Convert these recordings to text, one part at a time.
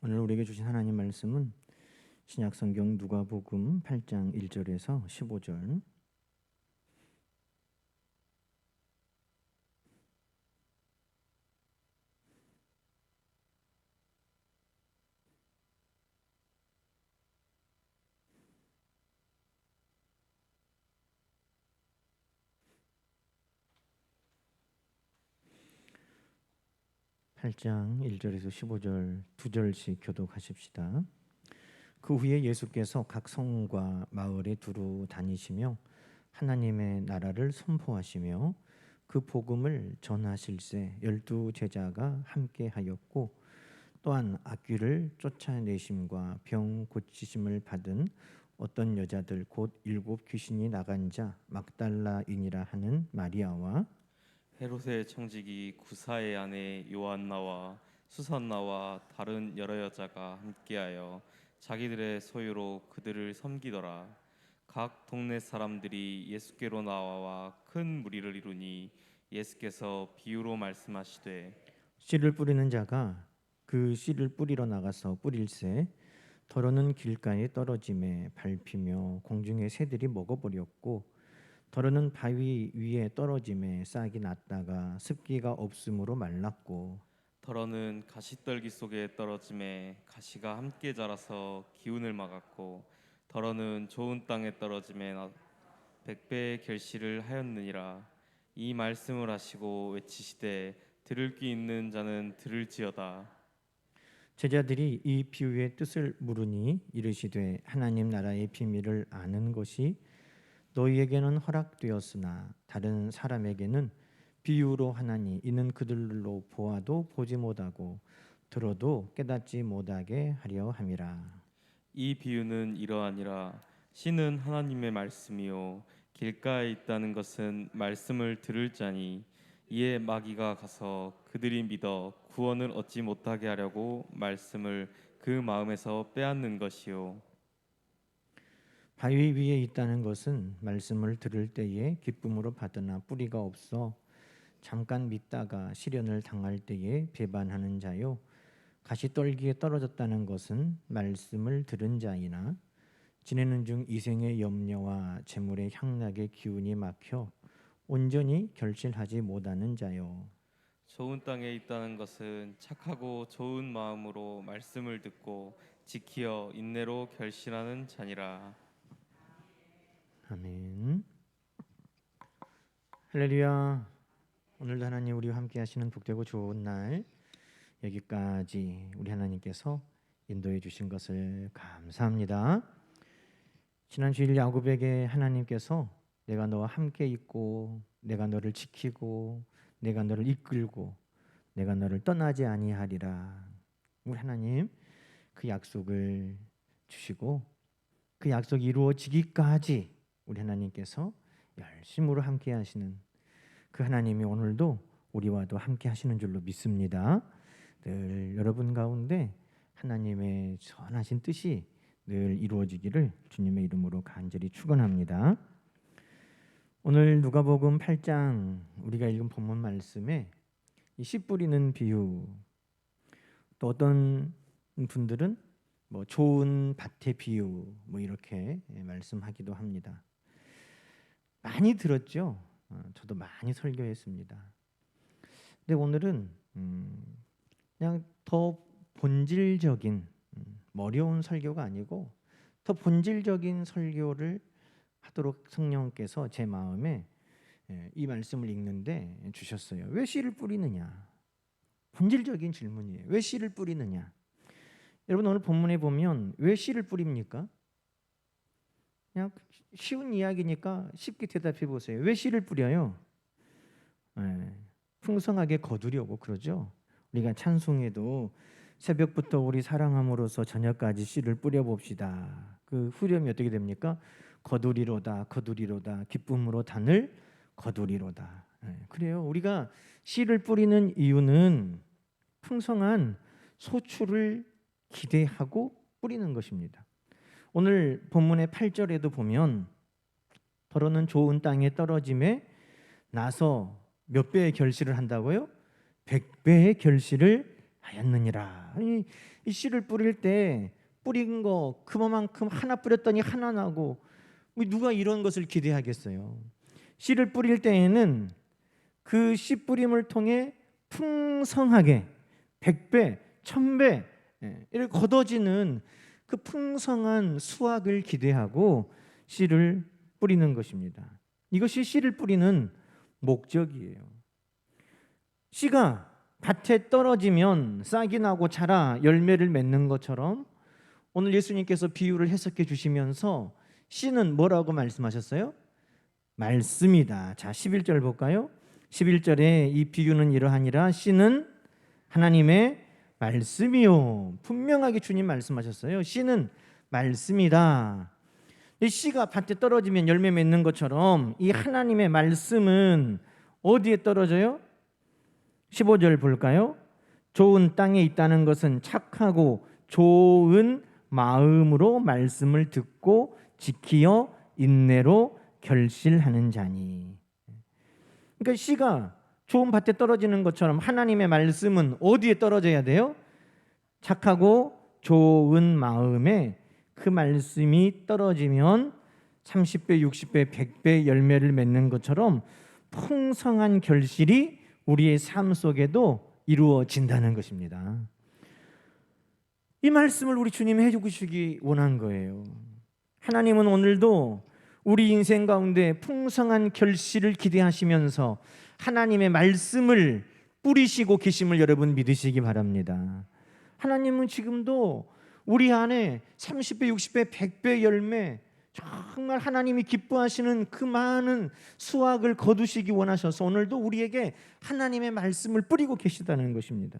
오늘 우리에게 주신 하나님 말씀은 신약성경 누가복음 8장 1절에서 15절. 팔장 1절에서 15절 두 절씩 교독하십시다. 그 후에 예수께서 각 성과 마을에 두루 다니시며 하나님의 나라를 선포하시며 그 복음을 전하실세 12 제자가 함께 하였고, 또한 악귀를 쫓아내심과 병 고치심을 받은 어떤 여자들 곧 7 귀신이 나간 자 막달라인이라 하는 마리아와 헤롯의 청지기 구사의 아내 요한나와 수산나와 다른 여러 여자가 함께하여 자기들의 소유로 그들을 섬기더라. 각 동네 사람들이 예수께로 나와 큰 무리를 이루니 예수께서 비유로 말씀하시되 씨를 뿌리는 자가 그 씨를 뿌리러 나가서 뿌릴새 더러는 길가에 떨어짐에 밟히며 공중의 새들이 먹어버렸고, 더러는 바위 위에 떨어짐에 싹이 났다가 습기가 없으므로 말랐고, 더러는 가시떨기 속에 떨어짐에 가시가 함께 자라서 기운을 막았고, 더러는 좋은 땅에 떨어짐에 100배의 결실을 하였느니라. 이 말씀을 하시고 외치시되 들을 귀 있는 자는 들을지어다. 제자들이 이 비유의 뜻을 물으니 이르시되 하나님 나라의 비밀을 아는 것이 너희에게는 허락되었으나 다른 사람에게는 비유로 하나니 이는 그들로 보아도 보지 못하고 들어도 깨닫지 못하게 하려 함이라. 이 비유는 이러하니라. 신은 하나님의 말씀이요 길가에 있다는 것은 말씀을 들을 자니 이에 마귀가 가서 그들이 믿어 구원을 얻지 못하게 하려고 말씀을 그 마음에서 빼앗는 것이요. 바위 위에 있다는 것은 말씀을 들을 때에 기쁨으로 받으나 뿌리가 없어 잠깐 믿다가 시련을 당할 때에 배반하는 자요. 가시떨기에 떨어졌다는 것은 말씀을 들은 자이나 지내는 중 이생의 염려와 재물의 향락의 기운이 막혀 온전히 결실하지 못하는 자요. 좋은 땅에 있다는 것은 착하고 좋은 마음으로 말씀을 듣고 지키어 인내로 결실하는 자니라. 아멘. 할렐루야. 오늘도 하나님 우리와 함께 하시는 복되고 좋은 날, 여기까지 우리 하나님께서 인도해 주신 것을 감사합니다. 지난 주일 야곱에게 하나님께서 내가 너와 함께 있고 내가 너를 지키고 내가 너를 이끌고 내가 너를 떠나지 아니하리라. 우리 하나님 그 약속을 주시고 그 약속이 이루어지기까지 우리 하나님께서 열심으로 함께 하시는 그 하나님이 오늘도 우리와도 함께 하시는 줄로 믿습니다. 늘 여러분 가운데 하나님의 선하신 뜻이 늘 이루어지기를 주님의 이름으로 간절히 축원합니다. 오늘 누가복음 8장 우리가 읽은 본문 말씀에 이 씨 뿌리는 비유, 또 어떤 분들은 뭐 좋은 밭의 비유 뭐 이렇게 말씀하기도 합니다. 많이 들었죠. 저도 많이 설교했습니다. 근데 오늘은 그냥 더 본질적인 어려운 설교가 아니고 더 본질적인 설교를 하도록 성령께서 제 마음에 이 말씀을 읽는데 주셨어요. 왜 씨를 뿌리느냐? 본질적인 질문이에요. 왜 씨를 뿌리느냐? 여러분 오늘 본문에 보면 왜 씨를 뿌립니까? 그냥 쉬운 이야기니까 쉽게 대답해 보세요. 왜 씨를 뿌려요? 풍성하게 거두려고 그러죠. 우리가 찬송에도 새벽부터 우리 사랑함으로써 저녁까지 씨를 뿌려봅시다. 그 후렴이 어떻게 됩니까? 거두리로다 거두리로다 기쁨으로 단을 거두리로다. 그래요. 우리가 씨를 뿌리는 이유는 풍성한 소출을 기대하고 뿌리는 것입니다. 오늘 본문의 8절에도 보면 더러는 좋은 땅에 떨어짐에 나서 몇 배의 결실을 한다고요? 100배의 결실을 하였느니라. 아니, 이 씨를 뿌릴 때 뿌린 거 그만큼 하나 뿌렸더니 하나 나고, 누가 이런 것을 기대하겠어요? 씨를 뿌릴 때에는 그 씨 뿌림을 통해 풍성하게 100배, 1000배 이렇게 걷어지는 그 풍성한 수확을 기대하고 씨를 뿌리는 것입니다. 이것이 씨를 뿌리는 목적이에요. 씨가 밭에 떨어지면 싹이 나고 자라 열매를 맺는 것처럼 오늘 예수님께서 비유를 해석해 주시면서 씨는 뭐라고 말씀하셨어요? 말씀이다. 자, 11절 볼까요? 11절에 이 비유는 이러하니라. 씨는 하나님의 말씀이요. 분명하게 주님 말씀하셨어요. 씨는 말씀이다. 이 씨가 밭에 떨어지면 열매 맺는 것처럼 이 하나님의 말씀은 어디에 떨어져요? 15절 볼까요? 좋은 땅에 있다는 것은 착하고 좋은 마음으로 말씀을 듣고 지키어 인내로 결실하는 자니. 그러니까 씨가 좋은 밭에 떨어지는 것처럼 하나님의 말씀은 어디에 떨어져야 돼요? 착하고 좋은 마음에 그 말씀이 떨어지면 30배, 60배, 100배 열매를 맺는 것처럼 풍성한 결실이 우리의 삶 속에도 이루어진다는 것입니다. 이 말씀을 우리 주님이 해주시기 원한 거예요. 하나님은 오늘도 우리 인생 가운데 풍성한 결실을 기대하시면서 하나님의 말씀을 뿌리시고 계심을 여러분 믿으시기 바랍니다. 하나님은 지금도 우리 안에 30배, 60배, 100배 열매, 정말 하나님이 기뻐하시는 그 많은 수확을 거두시기 원하셔서 오늘도 우리에게 하나님의 말씀을 뿌리고 계시다는 것입니다.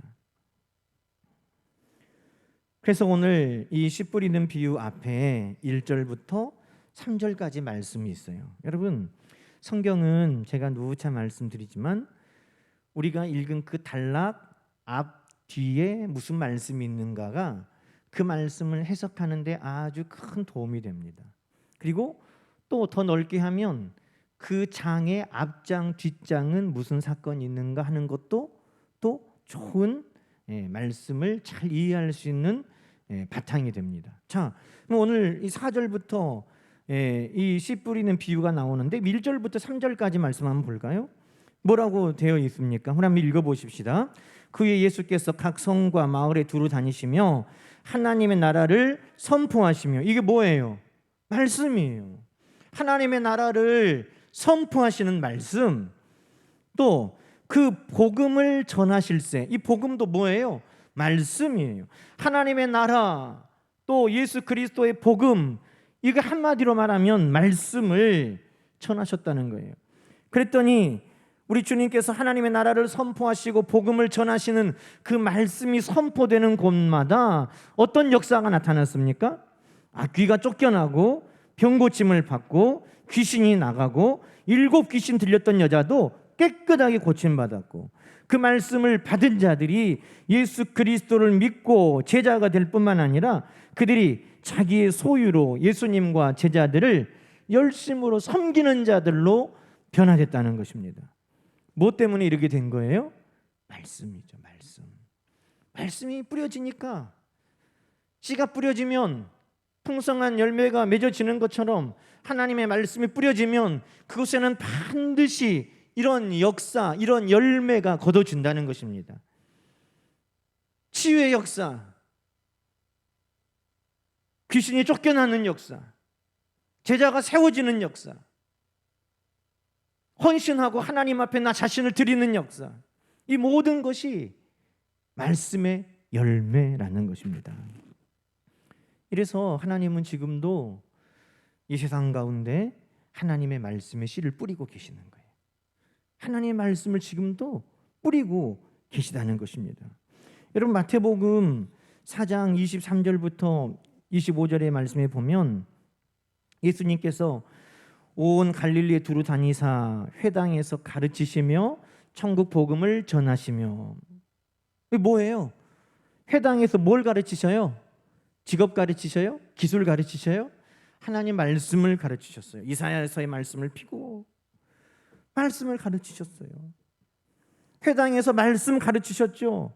그래서 오늘 이 씨 뿌리는 비유 앞에 1절부터 3절까지 말씀이 있어요. 여러분, 성경은 제가 누차 말씀드리지만 우리가 읽은 그 단락 앞 뒤에 무슨 말씀이 있는가가 그 말씀을 해석하는 데 아주 큰 도움이 됩니다. 그리고 또 더 넓게 하면 그 장의 앞장 뒷장은 무슨 사건이 있는가 하는 것도 또 좋은 말씀을 잘 이해할 수 있는 바탕이 됩니다. 자, 그럼 오늘 이 4절부터 이 씨 뿌리는 비유가 나오는데 1절부터 3절까지 말씀 한번 볼까요? 뭐라고 되어 있습니까? 한번 읽어보십시다. 그 후에 예수께서 각 성과 마을에 두루 다니시며 하나님의 나라를 선포하시며, 이게 뭐예요? 말씀이에요. 하나님의 나라를 선포하시는 말씀, 또 그 복음을 전하실세, 이 복음도 뭐예요? 말씀이에요. 하나님의 나라, 또 예수 그리스도의 복음, 이거 한마디로 말하면 말씀을 전하셨다는 거예요. 그랬더니 우리 주님께서 하나님의 나라를 선포하시고 복음을 전하시는 그 말씀이 선포되는 곳마다 어떤 역사가 나타났습니까? 귀가 쫓겨나고 병 고침을 받고 귀신이 나가고 7 귀신 들렸던 여자도 깨끗하게 고침받았고, 그 말씀을 받은 자들이 예수 그리스도를 믿고 제자가 될 뿐만 아니라 그들이 자기의 소유로 예수님과 제자들을 열심으로 섬기는 자들로 변화됐다는 것입니다. 뭐 때문에 이렇게 된 거예요? 말씀이죠. 말씀이 뿌려지니까, 씨가 뿌려지면 풍성한 열매가 맺어지는 것처럼 하나님의 말씀이 뿌려지면 그곳에는 반드시 이런 역사, 이런 열매가 거둬진다는 것입니다. 치유의 역사, 귀신이 쫓겨나는 역사, 제자가 세워지는 역사, 헌신하고 하나님 앞에 나 자신을 드리는 역사, 이 모든 것이 말씀의 열매라는 것입니다. 이래서 하나님은 지금도 이 세상 가운데 하나님의 말씀에 씨를 뿌리고 계시는 거예요. 하나님의 말씀을 지금도 뿌리고 계시다는 것입니다. 여러분, 마태복음 4장 23절부터 25절의 말씀에 보면 예수님께서 온 갈릴리에 두루 다니사 회당에서 가르치시며 천국 복음을 전하시며, 이게 뭐예요? 회당에서 뭘 가르치셔요? 직업 가르치셔요? 기술 가르치셔요? 하나님 말씀을 가르치셨어요. 이사야서의 말씀을 피고 말씀을 가르치셨어요. 회당에서 말씀 가르치셨죠.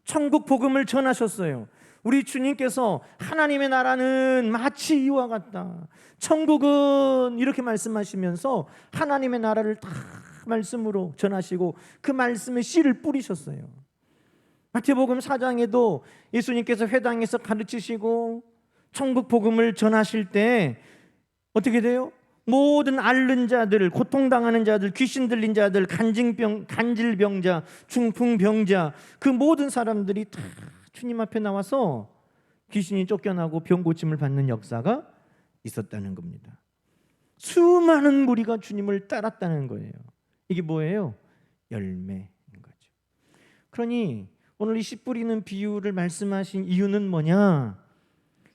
천국 복음을 전하셨어요. 우리 주님께서 하나님의 나라는 마치 이와 같다, 천국은 이렇게 말씀하시면서 하나님의 나라를 다 말씀으로 전하시고 그 말씀에 씨를 뿌리셨어요. 마태복음 4장에도 예수님께서 회당에서 가르치시고 천국 복음을 전하실 때 어떻게 돼요? 모든 앓는 자들, 고통당하는 자들, 귀신 들린 자들, 간질병자, 중풍병자, 그 모든 사람들이 다 주님 앞에 나와서 귀신이 쫓겨나고 병 고침을 받는 역사가 있었다는 겁니다. 수많은 무리가 주님을 따랐다는 거예요. 이게 뭐예요? 열매인 거죠. 그러니 오늘 이 씨 뿌리는 비유를 말씀하신 이유는 뭐냐?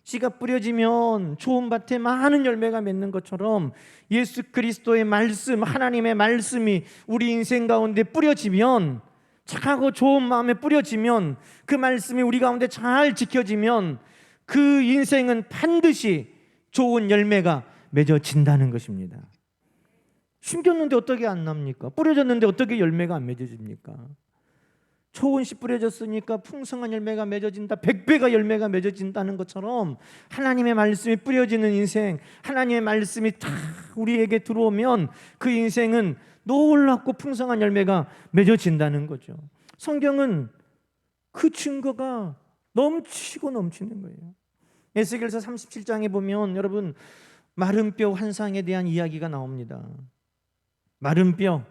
씨가 뿌려지면 좋은 밭에 많은 열매가 맺는 것처럼 예수 그리스도의 말씀, 하나님의 말씀이 우리 인생 가운데 뿌려지면, 착하고 좋은 마음에 뿌려지면, 그 말씀이 우리 가운데 잘 지켜지면 그 인생은 반드시 좋은 열매가 맺어진다는 것입니다. 심겼는데 어떻게 안 납니까? 뿌려졌는데 어떻게 열매가 안 맺어집니까? 좋은 씨 뿌려졌으니까 풍성한 열매가 맺어진다, 100배가 열매가 맺어진다는 것처럼 하나님의 말씀이 뿌려지는 인생, 하나님의 말씀이 다 우리에게 들어오면 그 인생은 놀랍고 풍성한 열매가 맺어진다는 거죠. 성경은 그 증거가 넘치고 넘치는 거예요. 에스겔서 37장에 보면 여러분, 마른 뼈 환상에 대한 이야기가 나옵니다. 마른 뼈,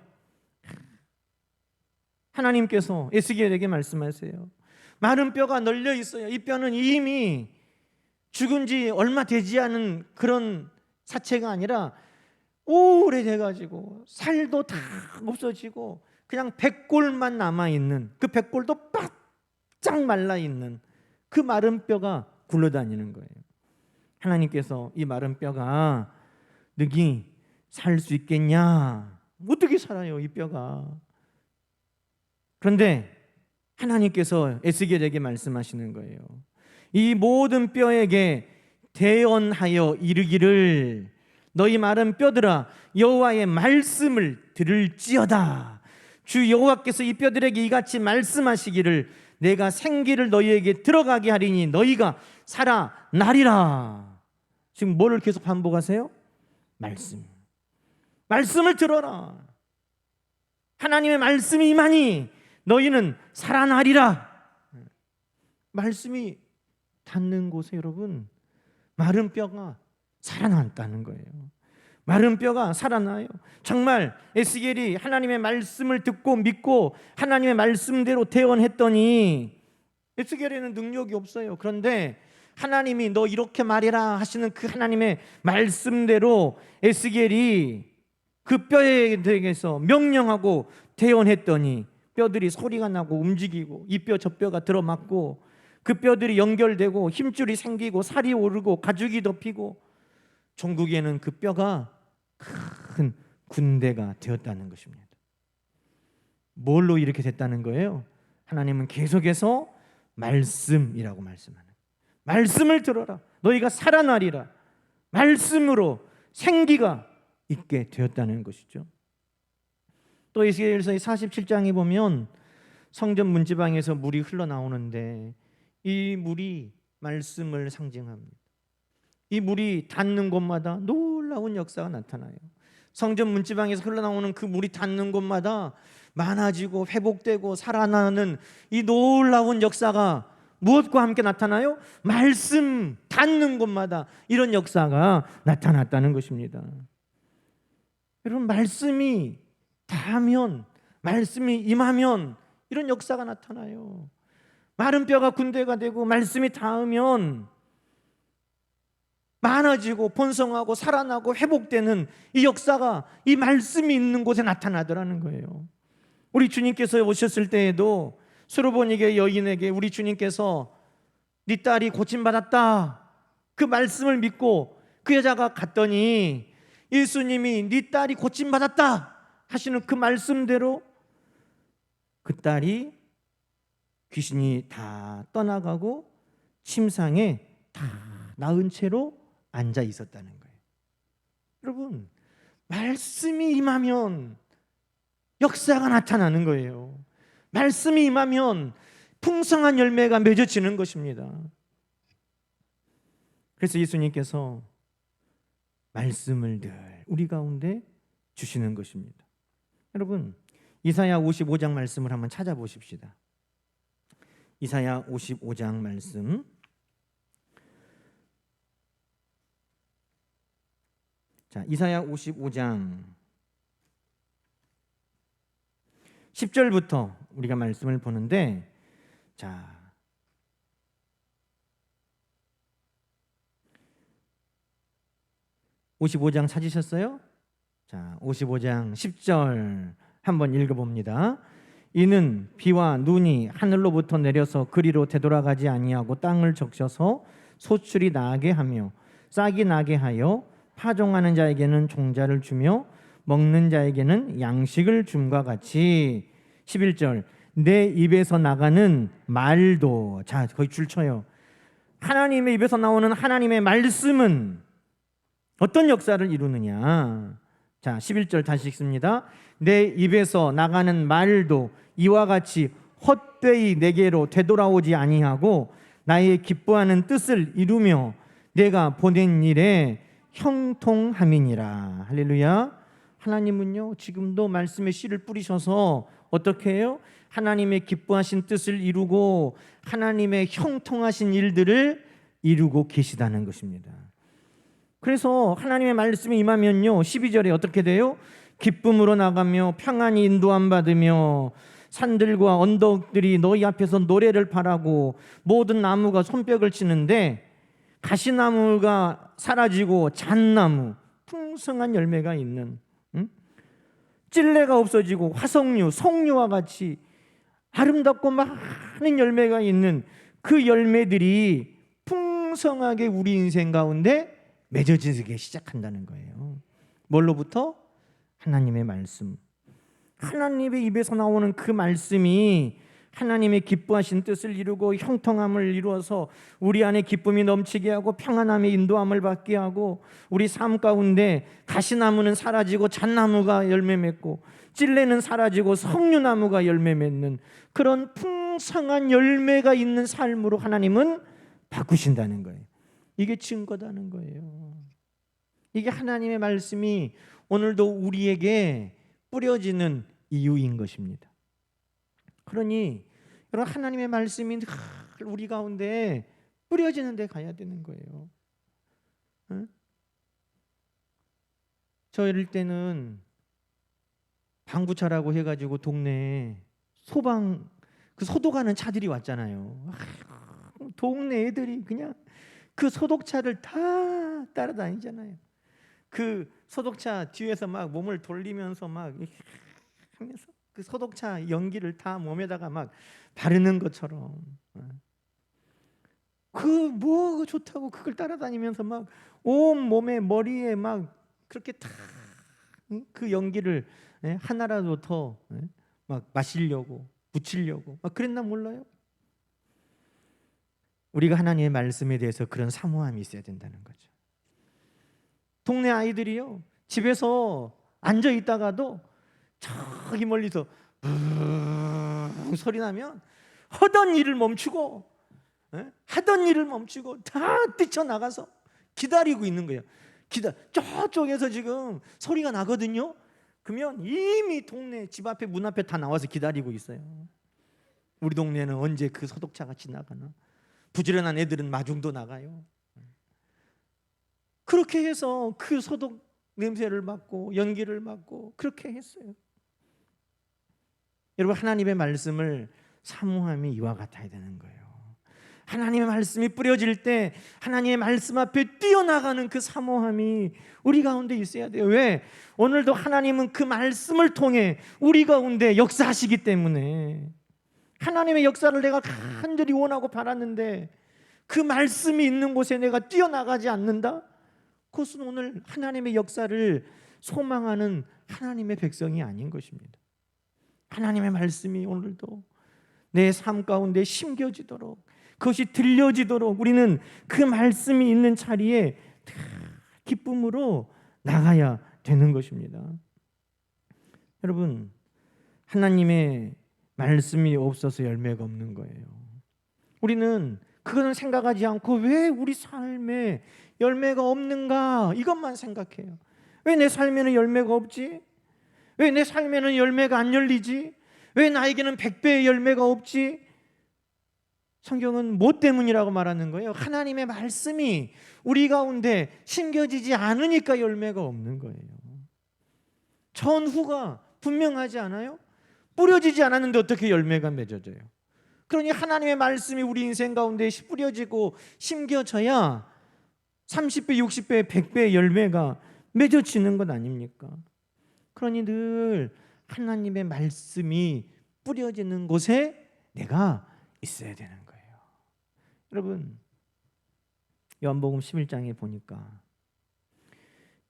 하나님께서 에스겔에게 말씀하세요. 마른 뼈가 널려 있어요. 이 뼈는 이미 죽은 지 얼마 되지 않은 그런 사체가 아니라 오래돼가지고 살도 다 없어지고 그냥 백골만 남아있는, 그 백골도 바짝 말라있는 그 마른 뼈가 굴러다니는 거예요. 하나님께서 이 마른 뼈가 너희 살 수 있겠냐? 어떻게 살아요, 이 뼈가? 그런데 하나님께서 에스겔에게 말씀하시는 거예요. 이 모든 뼈에게 대언하여 이르기를, 너희 마른 뼈들아 여호와의 말씀을 들을지어다. 주 여호와께서 이 뼈들에게 이같이 말씀하시기를, 내가 생기를 너희에게 들어가게 하리니 너희가 살아나리라. 지금 뭐를 계속 반복하세요? 말씀을 들어라. 하나님의 말씀이 임하니 너희는 살아나리라. 말씀이 닿는 곳에 여러분, 마른 뼈가 살아났다는 거예요. 마른 뼈가 살아나요. 정말 에스겔이 하나님의 말씀을 듣고 믿고 하나님의 말씀대로 대언했더니, 에스겔에는 능력이 없어요. 그런데 하나님이 너 이렇게 말해라 하시는 그 하나님의 말씀대로 에스겔이 그 뼈에 대해서 명령하고 대언했더니 뼈들이 소리가 나고 움직이고, 이 뼈 저 뼈가 들어맞고 그 뼈들이 연결되고 힘줄이 생기고 살이 오르고 가죽이 덮이고, 종국에는 그 뼈가 큰 군대가 되었다는 것입니다. 뭘로 이렇게 됐다는 거예요? 하나님은 계속해서 말씀이라고 말씀하는, 말씀을 들어라 너희가 살아나리라. 말씀으로 생기가 있게 되었다는 것이죠. 또 에스겔서의 47장에 보면 성전 문지방에서 물이 흘러나오는데 이 물이 말씀을 상징합니다. 이 물이 닿는 곳마다 놀라운 역사가 나타나요. 성전 문지방에서 흘러나오는 그 물이 닿는 곳마다 많아지고 회복되고 살아나는 이 놀라운 역사가 무엇과 함께 나타나요? 말씀 닿는 곳마다 이런 역사가 나타났다는 것입니다. 여러분, 말씀이 닿으면, 말씀이 임하면 이런 역사가 나타나요. 마른 뼈가 군대가 되고 말씀이 닿으면 많아지고 번성하고 살아나고 회복되는 이 역사가 이 말씀이 있는 곳에 나타나더라는 거예요. 우리 주님께서 오셨을 때에도 수르보니게 여인에게 우리 주님께서 네 딸이 고침받았다, 그 말씀을 믿고 그 여자가 갔더니 예수님이 네 딸이 고침받았다 하시는 그 말씀대로 그 딸이 귀신이 다 떠나가고 침상에 다 나은 채로 앉아 있었다는 거예요. 여러분, 말씀이 임하면 역사가 나타나는 거예요. 말씀이 임하면 풍성한 열매가 맺어지는 것입니다. 그래서 예수님께서 말씀을 늘 우리 가운데 주시는 것입니다. 여러분, 이사야 55장 말씀을 한번 찾아보십시다. 이사야 55장 말씀. 자, 이사야 55장 10절부터 우리가 말씀을 보는데, 자, 55장 찾으셨어요? 자, 55장 10절 한번 읽어봅니다. 이는 비와 눈이 하늘로부터 내려서 그리로 되돌아가지 아니하고 땅을 적셔서 소출이 나게 하며 싹이 나게 하여 파종하는 자에게는 종자를 주며 먹는 자에게는 양식을 줌과 같이. 11절 내 입에서 나가는 말도, 자, 거의 줄쳐요. 하나님의 입에서 나오는 하나님의 말씀은 어떤 역사를 이루느냐. 자, 11절 다시 읽습니다. 내 입에서 나가는 말도 이와 같이 헛되이 내게로 되돌아오지 아니하고 나의 기뻐하는 뜻을 이루며 내가 보낸 일에 형통함이니라. 할렐루야. 하나님은요, 지금도 말씀의 씨를 뿌리셔서 어떻게 해요? 하나님의 기뻐하신 뜻을 이루고 하나님의 형통하신 일들을 이루고 계시다는 것입니다. 그래서 하나님의 말씀이 임하면요, 12절에 어떻게 돼요? 기쁨으로 나가며 평안히 인도함 받으며 산들과 언덕들이 너희 앞에서 노래를 바라고 모든 나무가 손뼉을 치는데 가시나무가 사라지고 잣나무, 풍성한 열매가 있는, 찔레가 없어지고 화석류, 석류와 같이 아름답고 많은 열매가 있는 그 열매들이 풍성하게 우리 인생 가운데 맺어지기 시작한다는 거예요. 뭘로부터? 하나님의 말씀. 하나님의 입에서 나오는 그 말씀이 하나님의 기뻐하신 뜻을 이루고 형통함을 이루어서 우리 안에 기쁨이 넘치게 하고 평안함의 인도함을 받게 하고 우리 삶 가운데 가시나무는 사라지고 잣나무가 열매 맺고 찔레는 사라지고 석류나무가 열매 맺는 그런 풍성한 열매가 있는 삶으로 하나님은 바꾸신다는 거예요. 이게 증거다는 거예요. 이게 하나님의 말씀이 오늘도 우리에게 뿌려지는 이유인 것입니다. 그러니 여러분, 하나님의 말씀이 늘 우리 가운데 뿌려지는 데 가야 되는 거예요. 응? 저 이럴 때는 방구차라고 해가지고 동네에 소방 그 소독하는 차들이 왔잖아요. 동네 애들이 그냥 그 소독차를 다 따라다니잖아요. 그 소독차 뒤에서 막 몸을 돌리면서 막 하면서 그 소독차 연기를 다 몸에다가 막 바르는 것처럼, 그 뭐 좋다고 그걸 따라다니면서 막 온 몸에 머리에 막 그렇게 다 그 연기를 하나라도 더 막 마시려고 붙이려고 막 그랬나 몰라요. 우리가 하나님의 말씀에 대해서 그런 사모함이 있어야 된다는 거죠. 동네 아이들이요, 집에서 앉아 있다가도 저기 멀리서 소리 나면 하던 일을 멈추고 다 뛰쳐나가서 기다리고 있는 거예요. 저쪽에서 지금 소리가 나거든요. 그러면 이미 동네 집 앞에 문 앞에 다 나와서 기다리고 있어요. 우리 동네는 언제 그 소독차가 지나가나. 부지런한 애들은 마중도 나가요. 그렇게 해서 그 소독 냄새를 맡고 연기를 맡고 그렇게 했어요. 여러분, 하나님의 말씀을 사모함이 이와 같아야 되는 거예요. 하나님의 말씀이 뿌려질 때 하나님의 말씀 앞에 뛰어나가는 그 사모함이 우리 가운데 있어야 돼요. 왜? 오늘도 하나님은 그 말씀을 통해 우리 가운데 역사하시기 때문에. 하나님의 역사를 내가 간절히 원하고 바랐는데 그 말씀이 있는 곳에 내가 뛰어나가지 않는다? 그것은 오늘 하나님의 역사를 소망하는 하나님의 백성이 아닌 것입니다. 하나님의 말씀이 오늘도 내 삶 가운데 심겨지도록, 그것이 들려지도록 우리는 그 말씀이 있는 자리에 기쁨으로 나가야 되는 것입니다. 여러분, 하나님의 말씀이 없어서 열매가 없는 거예요. 우리는 그거는 생각하지 않고 왜 우리 삶에 열매가 없는가 이것만 생각해요. 왜 내 삶에는 열매가 없지? 왜 내 삶에는 열매가 안 열리지? 왜 나에게는 100배의 열매가 없지? 성경은 뭐 때문이라고 말하는 거예요? 하나님의 말씀이 우리 가운데 심겨지지 않으니까 열매가 없는 거예요. 전후가 분명하지 않아요? 뿌려지지 않았는데 어떻게 열매가 맺어져요? 그러니 하나님의 말씀이 우리 인생 가운데 뿌려지고 심겨져야 30배, 60배, 100배의 열매가 맺어지는 것 아닙니까? 그러니 늘 하나님의 말씀이 뿌려지는 곳에 내가 있어야 되는 거예요. 여러분, 요한복음 11장에 보니까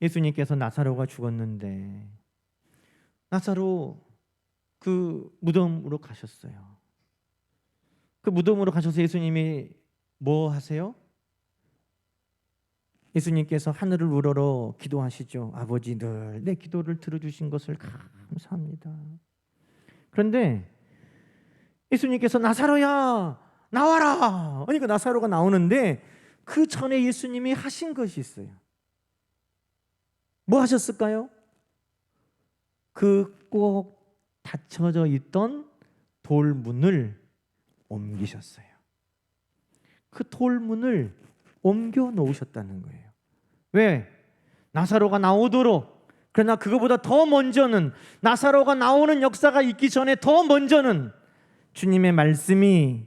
예수님께서 나사로가 죽었는데 나사로 그 무덤으로 가셨어요. 그 무덤으로 가셔서 예수님이 뭐 하세요? 예수님께서 하늘을 우러러 기도하시죠. 아버지 늘 내 기도를 들어주신 것을 감사합니다. 그런데 예수님께서 나사로야 나와라. 그러니까 나사로가 나오는데 그 전에 예수님이 하신 것이 있어요. 뭐 하셨을까요? 그 꼭 닫혀져 있던 돌문을 옮기셨어요. 그 돌문을 옮겨 놓으셨다는 거예요. 왜? 나사로가 나오도록. 그러나 그거보다 더 먼저는 나사로가 나오는 역사가 있기 전에 더 먼저는 주님의 말씀이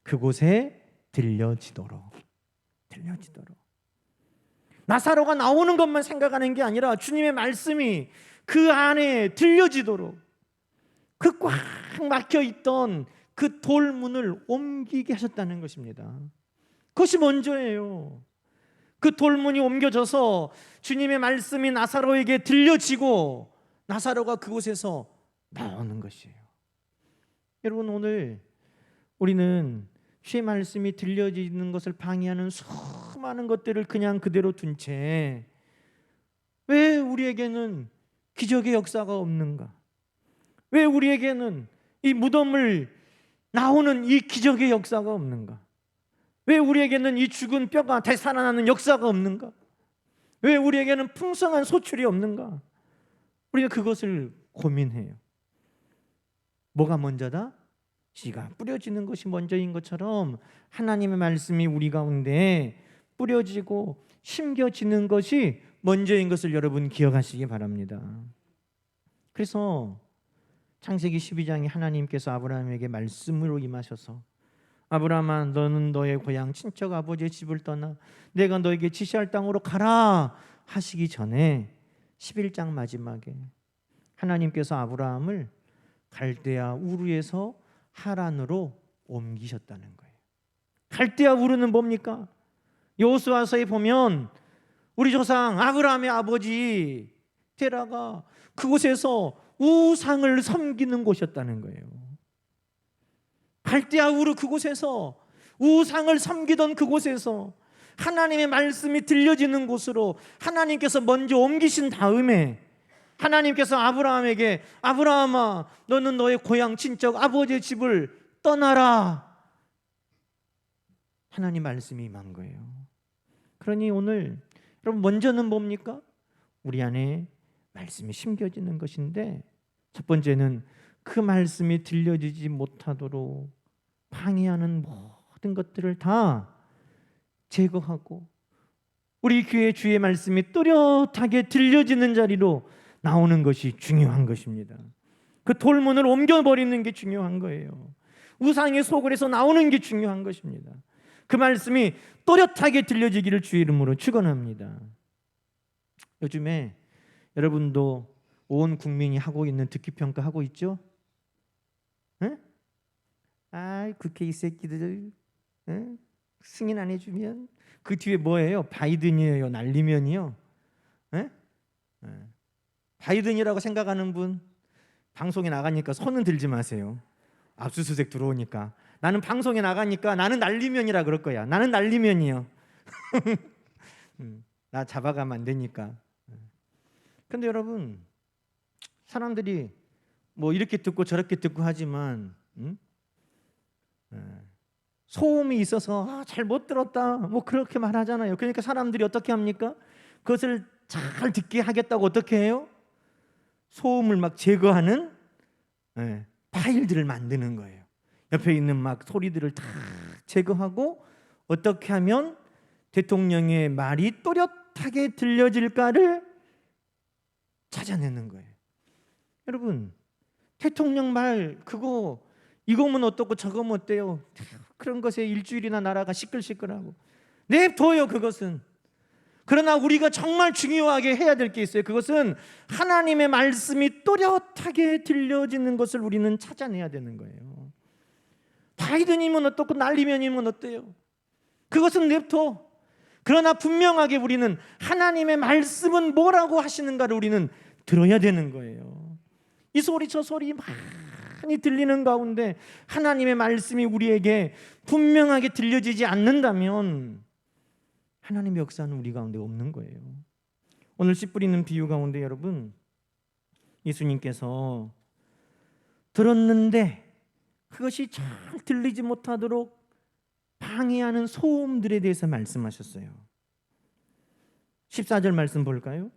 그곳에 들려지도록 나사로가 나오는 것만 생각하는 게 아니라 주님의 말씀이 그 안에 들려지도록 그 꽉 막혀 있던 그 돌문을 옮기게 하셨다는 것입니다. 그것이 먼저예요. 그 돌문이 옮겨져서 주님의 말씀이 나사로에게 들려지고 나사로가 그곳에서 나오는 것이에요. 여러분, 오늘 우리는 주의 말씀이 들려지는 것을 방해하는 수많은 것들을 그냥 그대로 둔 채 왜 우리에게는 기적의 역사가 없는가? 왜 우리에게는 이 무덤을 나오는 이 기적의 역사가 없는가? 왜 우리에게는 이 죽은 뼈가 되살아나는 역사가 없는가? 왜 우리에게는 풍성한 소출이 없는가? 우리가 그것을 고민해요. 뭐가 먼저다? 씨가 뿌려지는 것이 먼저인 것처럼 하나님의 말씀이 우리 가운데 뿌려지고 심겨지는 것이 먼저인 것을 여러분 기억하시기 바랍니다. 그래서 창세기 12장에 하나님께서 아브라함에게 말씀으로 임하셔서 아브라함아 너는 너의 고향 친척 아버지의 집을 떠나 내가 너에게 지시할 땅으로 가라 하시기 전에 11장 마지막에 하나님께서 아브라함을 갈대아 우르에서 하란으로 옮기셨다는 거예요. 갈대아 우르는 뭡니까? 여호수아서에 보면 우리 조상 아브라함의 아버지 테라가 그곳에서 우상을 섬기는 곳이었다는 거예요. 갈대아 우르 그곳에서 우상을 섬기던 그곳에서 하나님의 말씀이 들려지는 곳으로 하나님께서 먼저 옮기신 다음에 하나님께서 아브라함에게 아브라함아 너는 너의 고향 친척 아버지의 집을 떠나라 하나님 말씀이 임한 거예요. 그러니 오늘 여러분 먼저는 뭡니까? 우리 안에 말씀이 심겨지는 것인데 첫 번째는 그 말씀이 들려지지 못하도록 방해하는 모든 것들을 다 제거하고 우리 귀에 주의 말씀이 또렷하게 들려지는 자리로 나오는 것이 중요한 것입니다. 그 돌문을 옮겨버리는 게 중요한 거예요. 우상의 소굴에서 나오는 게 중요한 것입니다. 그 말씀이 또렷하게 들려지기를 주의 이름으로 축원합니다. 요즘에 여러분도 온 국민이 하고 있는 듣기평가 하고 있죠? 에? 아이 국회 이 새끼들 에? 승인 안 해주면 그 뒤에 뭐예요? 바이든이에요? 날리면이요? 에? 에. 바이든이라고 생각하는 분 방송에 나가니까 손은 들지 마세요. 압수수색 들어오니까 나는 방송에 나가니까 나는 날리면이라 그럴 거야. 나는 날리면이요. 나 잡아가면 안 되니까. 근데 여러분 사람들이 뭐 이렇게 듣고 저렇게 듣고 하지만 소음이 있어서 잘 못 들었다 뭐 그렇게 말하잖아요. 그러니까 사람들이 어떻게 합니까? 그것을 잘 듣게 하겠다고 어떻게 해요? 소음을 막 제거하는 파일들을 만드는 거예요. 옆에 있는 막 소리들을 다 제거하고 어떻게 하면 대통령의 말이 또렷하게 들려질까를 찾아내는 거예요. 여러분, 대통령 말 그거 이거면 어떻고 저거면 어때요? 그런 것에 일주일이나 나라가 시끌시끌하고 냅둬요 그것은. 그러나 우리가 정말 중요하게 해야 될 게 있어요. 그것은 하나님의 말씀이 또렷하게 들려지는 것을 우리는 찾아내야 되는 거예요. 바이든이면 어떻고 난리면이면 어때요? 그것은 냅둬. 그러나 분명하게 우리는 하나님의 말씀은 뭐라고 하시는가를 우리는 들어야 되는 거예요. 이 소리 저 소리 많이 들리는 가운데 하나님의 말씀이 우리에게 분명하게 들려지지 않는다면 하나님의 역사는 우리 가운데 없는 거예요. 오늘 씨 뿌리는 비유 가운데 여러분, 예수님께서 들었는데 그것이 잘 들리지 못하도록 방해하는 소음들에 대해서 말씀하셨어요. 14절 말씀 볼까요?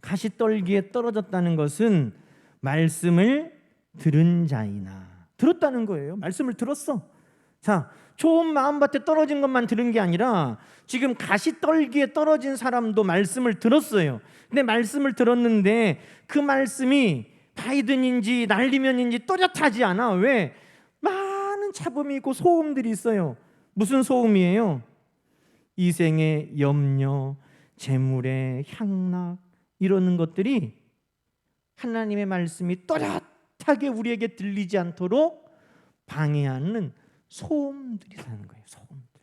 가시떨기에 떨어졌다는 것은 말씀을 들은 자이나, 들었다는 거예요. 말씀을 들었어. 자, 좋은 마음밭에 떨어진 것만 들은 게 아니라 지금 가시떨기에 떨어진 사람도 말씀을 들었어요. 근데 말씀을 들었는데 그 말씀이 바이든인지 난리면인지 또렷하지 않아. 왜? 많은 잡음이 있고 소음들이 있어요. 무슨 소음이에요? 이생의 염려, 재물의 향락, 이러는 것들이 하나님의 말씀이 또렷하게 우리에게 들리지 않도록 방해하는 소음들이라는 거예요. 소음들.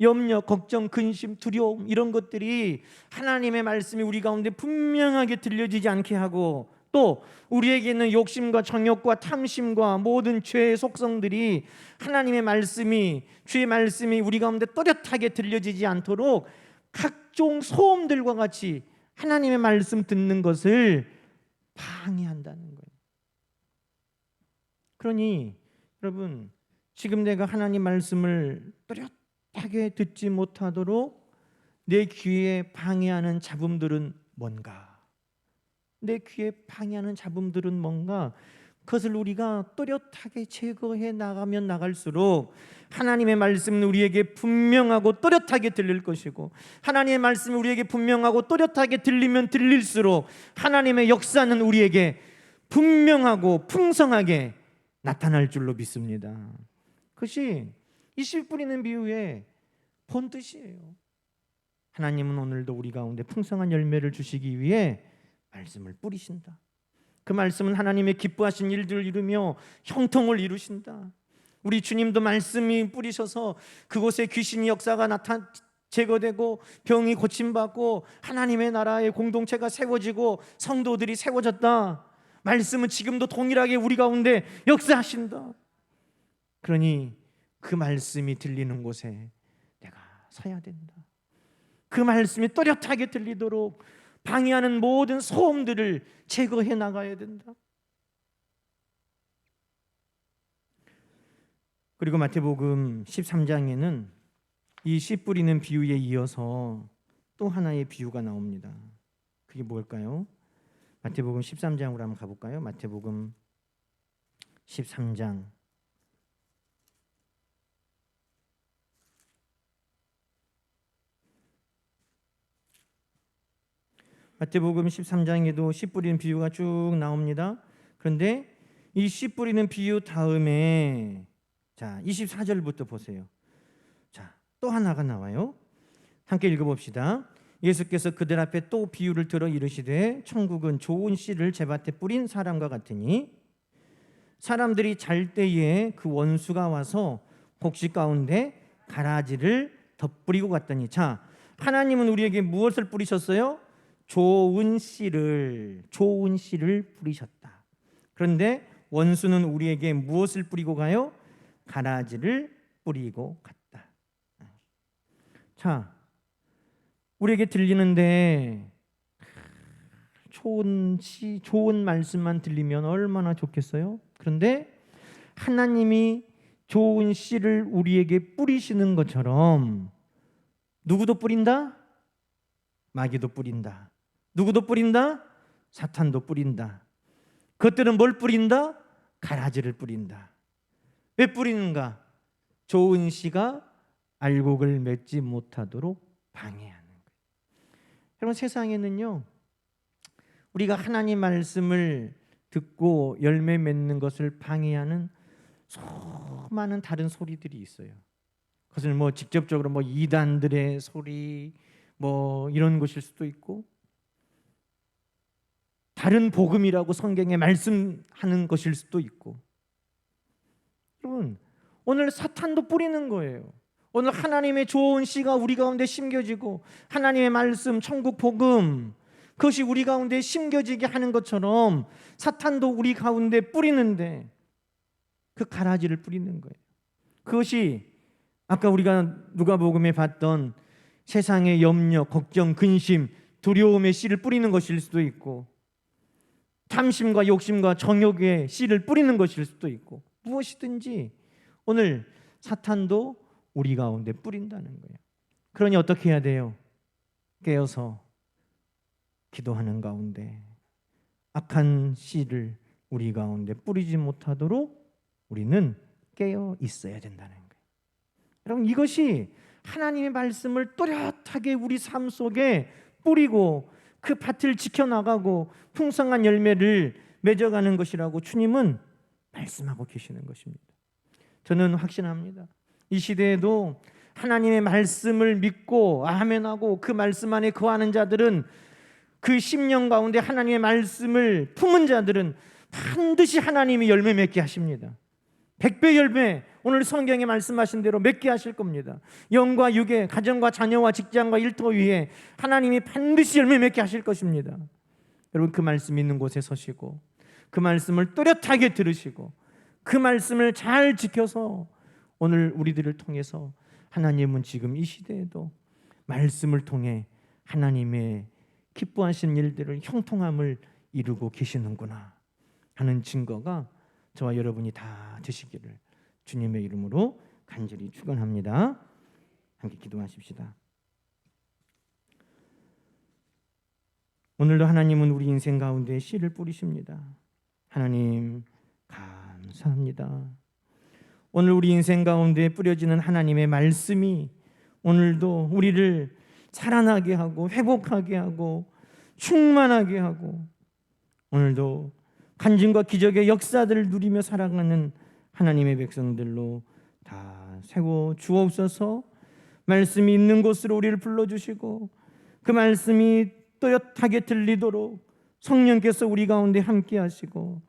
염려, 걱정, 근심, 두려움 이런 것들이 하나님의 말씀이 우리 가운데 분명하게 들려지지 않게 하고, 또 우리에게 있는 욕심과 정욕과 탐심과 모든 죄의 속성들이 하나님의 말씀이, 주의 말씀이 우리 가운데 또렷하게 들려지지 않도록 각종 소음들과 같이 하나님의 말씀 듣는 것을 방해한다는 거예요. 그러니 여러분, 지금 내가 하나님 말씀을 또렷하게 듣지 못하도록 내 귀에 방해하는 잡음들은 뭔가? 내 귀에 방해하는 잡음들은 뭔가? 그것을 우리가 또렷하게 제거해 나가면 나갈수록 하나님의 말씀은 우리에게 분명하고 또렷하게 들릴 것이고, 하나님의 말씀이 우리에게 분명하고 또렷하게 들리면 들릴수록 하나님의 역사는 우리에게 분명하고 풍성하게 나타날 줄로 믿습니다. 그것이 이 씨 뿌리는 비유의 본뜻이에요. 하나님은 오늘도 우리 가운데 풍성한 열매를 주시기 위해 말씀을 뿌리신다. 그 말씀은 하나님의 기뻐하신 일들을 이루며 형통을 이루신다. 우리 주님도 말씀이 뿌리셔서 그곳에 귀신의 역사가 제거되고 병이 고침받고 하나님의 나라의 공동체가 세워지고 성도들이 세워졌다. 말씀은 지금도 동일하게 우리 가운데 역사하신다. 그러니 그 말씀이 들리는 곳에 내가 서야 된다. 그 말씀이 또렷하게 들리도록 방해하는 모든 소음들을 제거해 나가야 된다. 그리고 마태복음 13장에는 이 씨 뿌리는 비유에 이어서 또 하나의 비유가 나옵니다. 그게 뭘까요? 마태복음 13장으로 한번 가볼까요? 마태복음 13장 마태복음 13장에도 씨 뿌리는 비유가 쭉 나옵니다. 그런데 이 씨 뿌리는 비유 다음에 자 24절부터 보세요. 자, 또 하나가 나와요. 함께 읽어봅시다. 예수께서 그들 앞에 또 비유를 들어 이르시되 천국은 좋은 씨를 제밭에 뿌린 사람과 같으니 사람들이 잘 때에 그 원수가 와서 곡식 가운데 가라지를 덧뿌리고 갔더니, 자, 하나님은 우리에게 무엇을 뿌리셨어요? 좋은 씨를 뿌리셨다. 그런데 원수는 우리에게 무엇을 뿌리고 가요? 가라지를 뿌리고 갔다. 자, 우리에게 들리는데 좋은 시, 좋은 말씀만 들리면 얼마나 좋겠어요? 그런데 하나님이 좋은 씨를 우리에게 뿌리시는 것처럼 누구도 뿌린다? 마귀도 뿌린다. 누구도 뿌린다? 사탄도 뿌린다. 그것들은 뭘 뿌린다? 가라지를 뿌린다. 왜 뿌리는가? 좋은 씨가 알곡을 맺지 못하도록 방해하는 거예요. 여러분, 세상에는요, 우리가 하나님 말씀을 듣고 열매 맺는 것을 방해하는 수많은 다른 소리들이 있어요. 그것을 뭐 직접적으로 뭐 이단들의 소리 뭐 이런 것일 수도 있고, 다른 복음이라고 성경에 말씀하는 것일 수도 있고. 여러분, 오늘 사탄도 뿌리는 거예요. 오늘 하나님의 좋은 씨가 우리 가운데 심겨지고 하나님의 말씀, 천국 복음, 그것이 우리 가운데 심겨지게 하는 것처럼 사탄도 우리 가운데 뿌리는데 그 가라지를 뿌리는 거예요. 그것이 아까 우리가 누가복음에 봤던 세상의 염려, 걱정, 근심, 두려움의 씨를 뿌리는 것일 수도 있고, 탐심과 욕심과 정욕의 씨를 뿌리는 것일 수도 있고, 무엇이든지 오늘 사탄도 우리 가운데 뿌린다는 거예요. 그러니 어떻게 해야 돼요? 깨어서 기도하는 가운데 악한 씨를 우리 가운데 뿌리지 못하도록 우리는 깨어 있어야 된다는 거예요. 여러분, 이것이 하나님의 말씀을 또렷하게 우리 삶 속에 뿌리고 그 밭을 지켜나가고 풍성한 열매를 맺어가는 것이라고 주님은 말씀하고 계시는 것입니다. 저는 확신합니다. 이 시대에도 하나님의 말씀을 믿고 아멘하고 그 말씀 안에 거하는 자들은, 그 심령 가운데 하나님의 말씀을 품은 자들은 반드시 하나님이 열매 맺게 하십니다. 100배 열매, 오늘 성경에 말씀하신 대로 맺게 하실 겁니다. 영과 육에, 가정과 자녀와 직장과 일터 위에 하나님이 반드시 열매 맺게 하실 것입니다. 여러분, 그 말씀 있는 곳에 서시고 그 말씀을 또렷하게 들으시고 그 말씀을 잘 지켜서 오늘 우리들을 통해서 하나님은 지금 이 시대에도 말씀을 통해 하나님의 기뻐하시는 일들을, 형통함을 이루고 계시는구나 하는 증거가 저와 여러분이 다 되시기를 주님의 이름으로 간절히 축원합니다. 함께 기도하십시다. 오늘도 하나님은 우리 인생 가운데 씨를 뿌리십니다. 하나님 감사합니다. 오늘 우리 인생 가운데 뿌려지는 하나님의 말씀이 오늘도 우리를 살아나게 하고 회복하게 하고 충만하게 하고, 오늘도 간증과 기적의 역사들을 누리며 살아가는 하나님의 백성들로 다 세워 주옵소서. 말씀이 있는 곳으로 우리를 불러주시고 그 말씀이 또렷하게 들리도록 성령께서 우리 가운데 함께 하시고,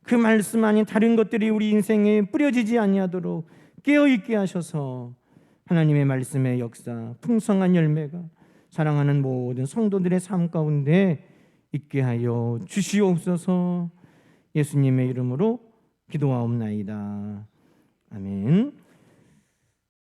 그 말씀 아닌 다른 것들이 우리 인생에 뿌려지지 아니하도록 깨어있게 하셔서 하나님의 말씀의 역사, 풍성한 열매가 사랑하는 모든 성도들의 삶 가운데 있게 하여 주시옵소서. 예수님의 이름으로 기도하옵나이다. 아멘.